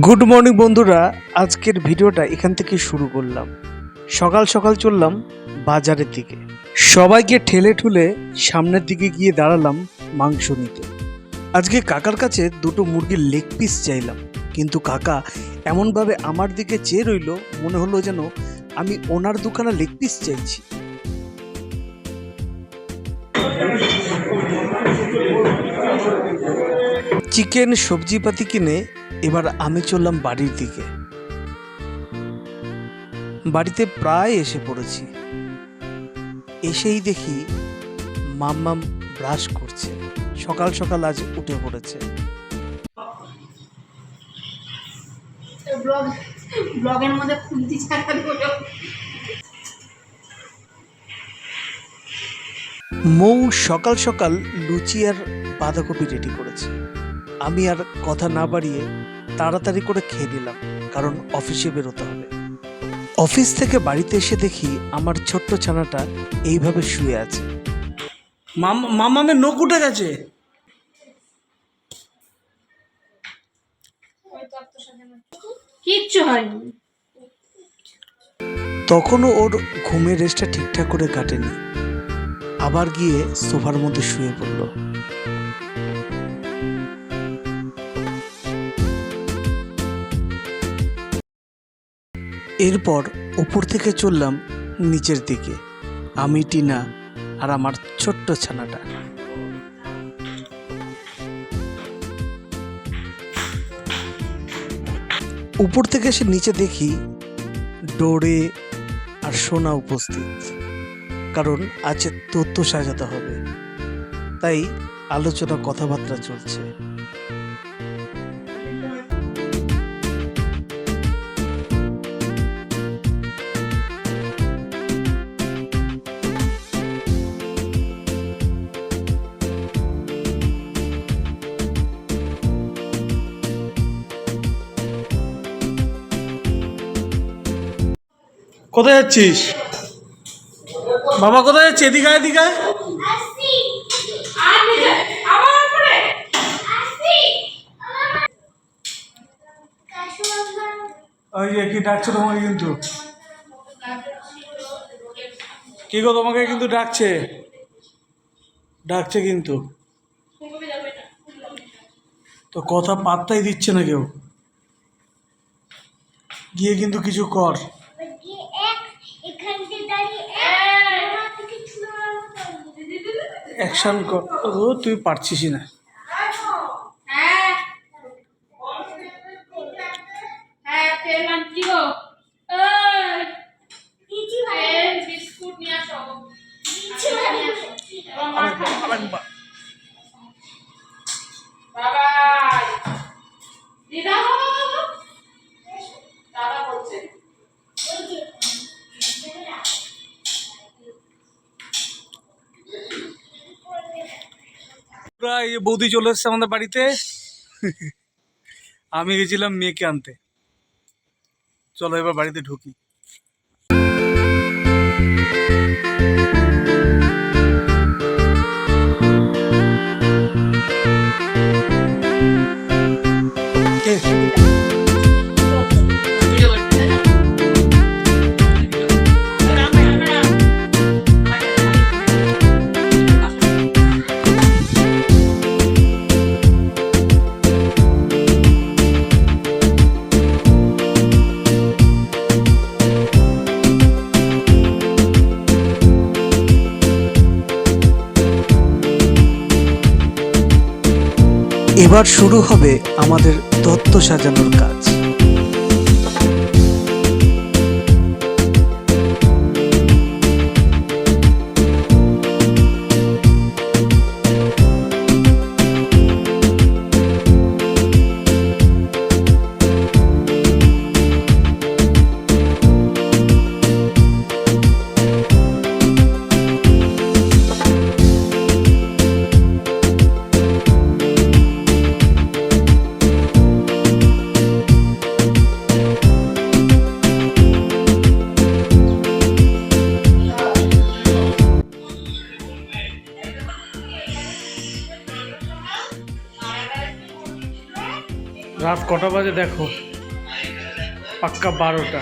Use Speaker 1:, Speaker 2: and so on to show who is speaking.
Speaker 1: Good morning বন্ধুরা, আজকের ভিডিওটা এখান থেকে শুরু করলাম। সকাল সকাল চললাম বাজারের দিকে, সবাইকে ঠেলে ঠুলে সামনের দিকে গিয়ে দাঁড়ালাম মাংস নিতে। আজকে কাকার কাছে দুটো মুরগির লেগ পিস চাইলাম, কিন্তু কাকা এমনভাবে আমার দিকে চেয়ে রইল, মনে হলো যেন আমি ওনার দোকানে লেগ পিস চাইছি। চিকেন সবজিপাতি কিনে এবার আমি চললাম বাড়ির দিকে। বাড়িতে প্রায় এসে পড়েছি। এসেই দেখি মাম্মাম ব্রাশ করছে। সকাল সকাল আজ উঠে পড়েছে।
Speaker 2: ব্লগের মধ্যে খুন্তি ছাড়া হলো।
Speaker 1: মৌ সকাল সকাল লুচি আর বাঁধাকপি রেডি করেছে। আমি আর কথা না বাড়িয়ে তাড়াতাড়ি করে খেয়ে নিলাম, কারণ অফিসে বেরোতে হবে। অফিস থেকে বাড়িতে এসে দেখি আমার ছোট্ট ছানাটা এইভাবে শুয়ে আছে। মামামের নখ উঠে গেছে।
Speaker 2: কিচ্ছু হয়নি।
Speaker 1: তখনও ওর ঘুমের রেস্টটা ঠিকঠাক করে কাটেনি, আবার গিয়ে সোফার মধ্যে শুয়ে পড়ল। এরপর উপর থেকে চললাম নিচের দিকে, আমি, টিনা আর আমার ছোট্ট ছানাটা। উপর থেকে এসে নিচে দেখি ডোরে আর সোনা উপস্থিত, কারণ আজকে তথ্য সাজাতে হবে, তাই আলোচনা কথাবার্তা চলছে। কোথায় যাচ্ছিস বাবা? কোথায় যাচ্ছে? এদিকে এদিকে। ওই যে কি ডাকছে তোমাকে, কিন্তু কি গো, তোমাকে কিন্তু ডাকছে ডাকছে কিন্তু, তো কথা পাত্তাই দিচ্ছে না কেউ। গিয়ে কিন্তু কিছু কর। অ্যাকশন কর। ও তুই পারছিস না। এই বৌদি চলে এসছে আমাদের বাড়িতে। আমি গেছিলাম মেয়েকে আনতে। চলো এবার বাড়িতে ঢুকি। এবার শুরু হবে আমাদের তত্ত্ব সাজানোর কাজ। কটা বাজে দেখো, পাক্কা 12টা।